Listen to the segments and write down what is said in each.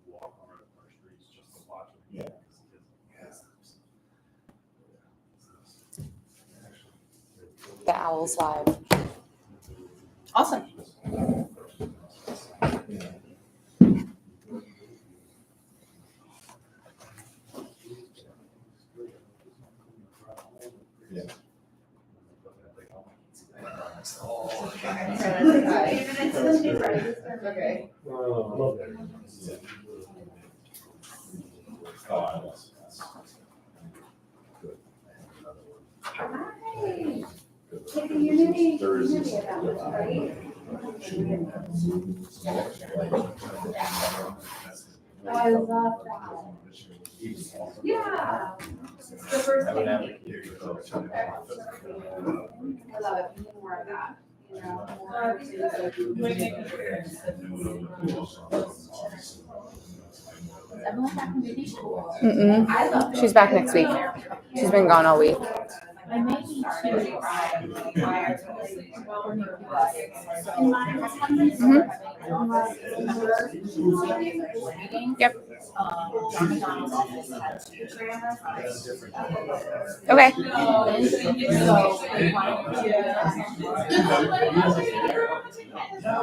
walk on our streets just to watch them. Yeah. The Owls Live. Awesome. Okay. Community event, right? Oh, I love that. Yeah. It's the first thing. I love it. More of that. You know, Is everyone back from vacation? I love it. She's back next week. She's been gone all week. I may need to prior to this. Yep. Okay.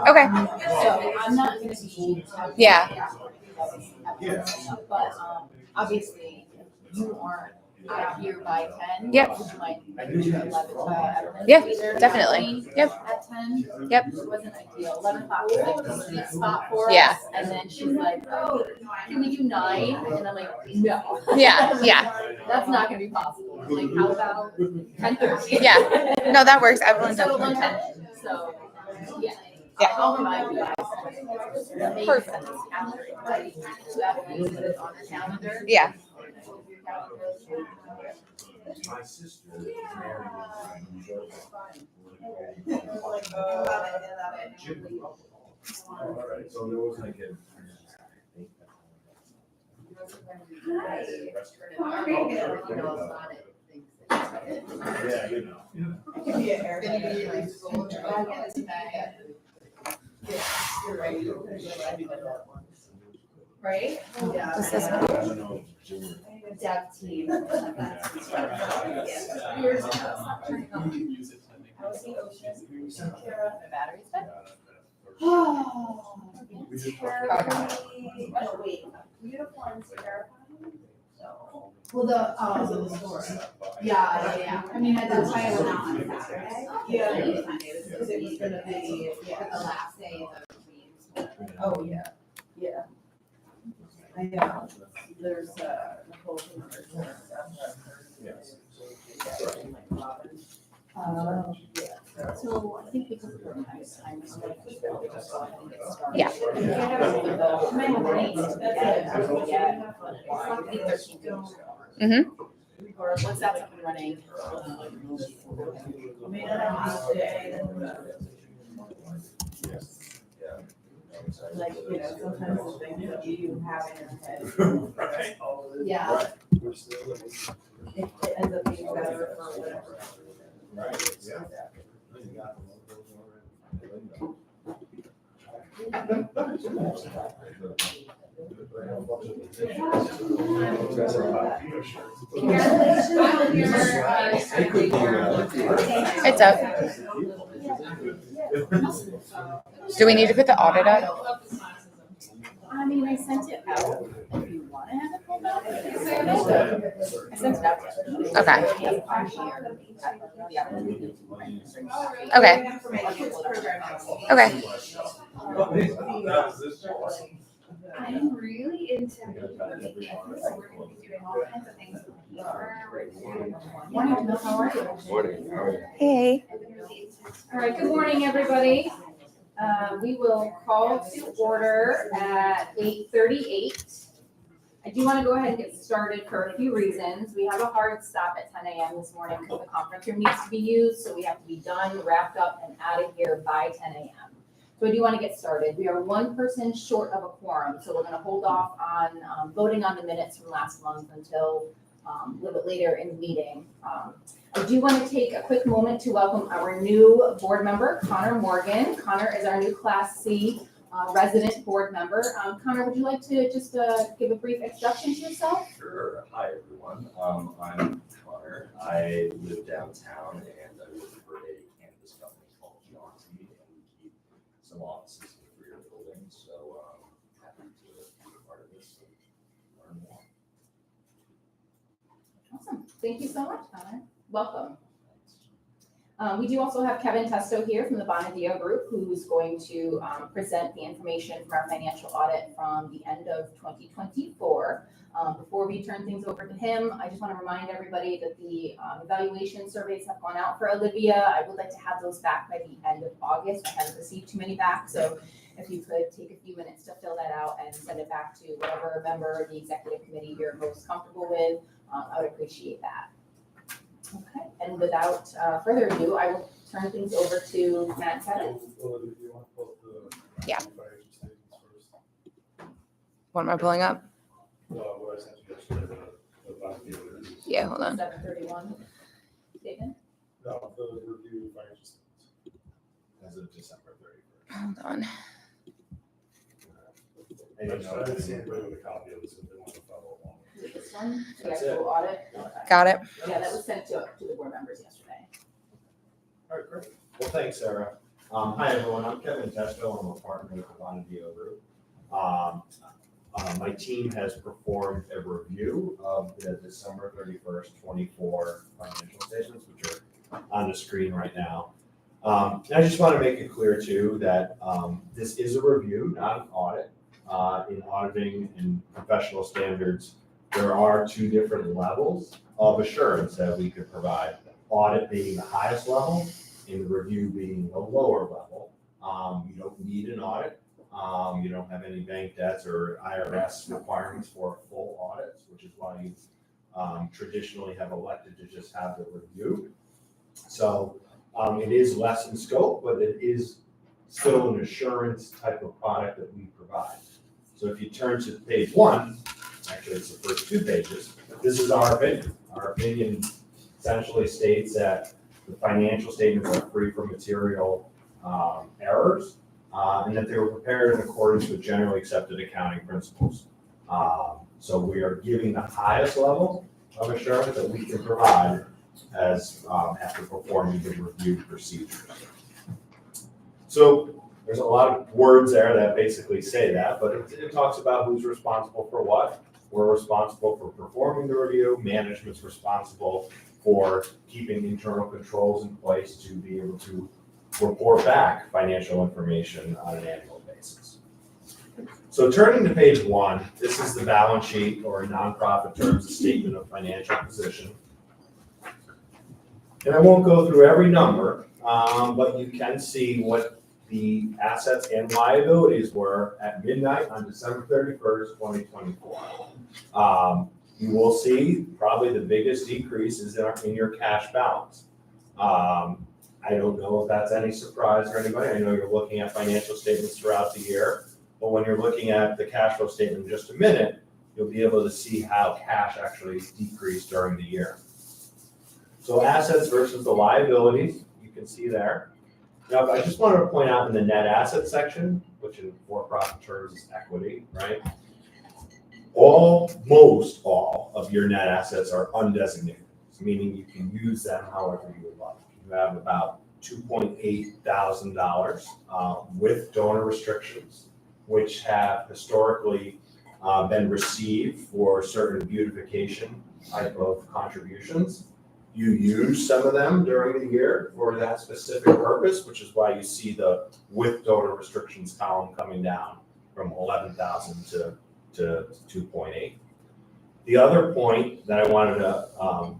Okay. So I'm not gonna be. Yeah. But obviously you aren't out here by 10. Yep. Would you mind making sure 11 Yeah, be there definitely. Yep. At 10? Yep. It wasn't ideal. 11 o'clock was like the sweet spot for Yeah. us. And then she's like, oh, can we do 9? And I'm like, no. Yeah. Yeah. That's not going to be possible. I'm like, how about 10:30? Yeah. No, that works. Everyone does. So 1:10. So, yeah. Yeah. I'll remind you guys. Perfect. Calendar, right? So that way you put it on the calendar. Yeah. My sister. All right, so there was like a. Yeah, you know. Right? Yeah. Does this I don't know. Dev team. Batteries dead? Oh, terrifying. Oh, wait. Uniforms terrifying. Well, yeah. I mean, that's why I went out on Saturday. Yeah. Because it was gonna be the last day of the games. Oh, yeah. Yeah. There's a whole thing for Yes. So I think because of the time, Yeah. Mhm. Once that's up and running. Like, you know, sometimes the things that you have in your head. Right. Yeah. It ends up being better for whatever. Right, yeah. It's up. Do we need to put the audit up? I mean, I sent it out. If you want to have it pulled up, I sent it out. Okay. Okay. Okay. I'm really into so we're going to be doing all kinds of things with Morning, how are you? Hey. All right, good morning, everybody. We will call to order at 8:38. I do want to go ahead and get started for a few reasons. We have a hard stop at 10 a.m. this morning because the conference room needs to be used, so we have to be done, wrapped up, and out of here by 10 a.m. So I do want to get started. We are one person short of a quorum, so we're going to hold off on voting on the minutes from last month until a little bit later in the meeting. I do want to take a quick moment to welcome our new board member, Connor Morgan. Connor is our new Class C resident board member. Connor, would you like to just give a brief introduction to yourself? Sure. Hi, everyone. I'm Connor. I live downtown and I work for a cannabis company called Downtownt, and we keep some offices in 3 buildings. So happy to be a part of this and learn more. Awesome. Thank you so much, Connor. Welcome. We do also have Kevin Testo here from the Bonadio Group, who's going to present the information from our financial audit from the end of 2024. Before we turn things over to him, I just want to remind everybody that the evaluation surveys have gone out for Olivia. I would like to have those back by the end of August. I haven't received too many back, so if you could take a few minutes to fill that out and send it back to whatever member of the executive committee you're most comfortable with, I would appreciate that. Okay, and without further ado, I will turn things over to Matt and Kevin. Well, if you want to pull up the Yeah. financial statements first. What am I pulling up? What I sent you yesterday, the bond deal review. Yeah, hold on. 731 statement. No, the review financial statements. As of December 31st. Hold on. I didn't see anybody with a copy of this, if they want to follow along. Is it this one? The That's actual audit? Okay. Got it. Yeah, that was sent to the board members yesterday. All right, great. Well, thanks, Sarah. Hi, everyone. I'm Kevin Testo. I'm a partner with the Bonadio Group. My team has performed a review of the December 31st, 24 financial statements, which are on the screen right now. And I just want to make it clear, too, that this is a review, not an audit. In auditing and professional standards, there are 2 different levels of assurance that we could provide. Audit being the highest level, and the review being the lower level. You don't need an audit. You don't have any bank debts or IRS requirements for a full audit, which is why you traditionally have elected to just have the review. So it is less in scope, but it is still an assurance type of product that we provide. So if you turn to page 1, actually it's the first 2 pages, this is our opinion. Our opinion essentially states that the financial statements are free from material errors, and that they were prepared in accordance with generally accepted accounting principles. So we are giving the highest level of assurance that we can provide as after performing the review procedures. So there's a lot of words there that basically say that, but it talks about who's responsible for what. We're responsible for performing the review. Management's responsible for keeping internal controls in place to be able to report back financial information on an annual basis. So turning to page 1, this is the balance sheet, or in nonprofit terms, the statement of financial position. And I won't go through every number, but you can see what the assets and liabilities were at midnight on December 31st, 2024. You will see probably the biggest decrease is in your cash balance. I don't know if that's any surprise for anybody. I know you're looking at financial statements throughout the year, but when you're looking at the cash flow statement in just a minute, you'll be able to see how cash actually decreased during the year. So assets versus the liabilities, you can see there. Now, I just wanted to point out in the net asset section, which in for-profit terms is equity, right? Most all of your net assets are undesignated, meaning you can use them however you would like. You have about $2.8 thousand with donor restrictions, which have historically been received for certain beautification type of contributions. You use some of them during the year for that specific purpose, which is why you see the with donor restrictions column coming down from 11,000 to 2.8. The other point that I wanted to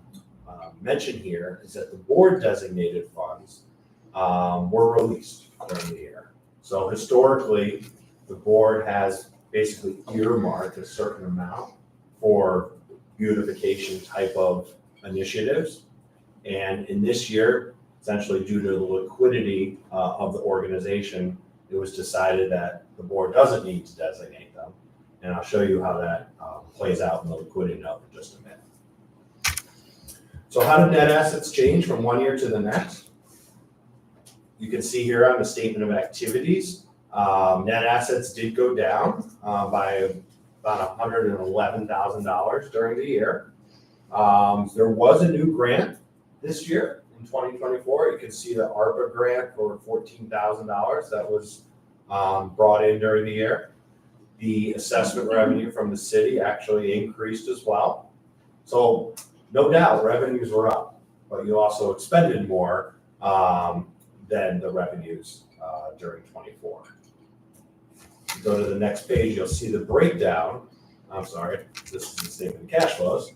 mention here is that the board designated funds were released during the year. So historically, the board has basically earmarked a certain amount for beautification type of initiatives. And in this year, essentially due to the liquidity of the organization, it was decided that the board doesn't need to designate them. And I'll show you how that plays out in the liquidity note in just a minute. So how did net assets change from one year to the next? You can see here on the statement of activities, Net assets did go down by about $111,000 during the year. There was a new grant this year in 2024. You can see the ARPA grant for $14,000 that was brought in during the year. The assessment revenue from the city actually increased as well. So no doubt revenues were up, but you also expended more than the revenues during 24. Go to the next page, you'll see the breakdown. I'm sorry, this is the statement of cash flows.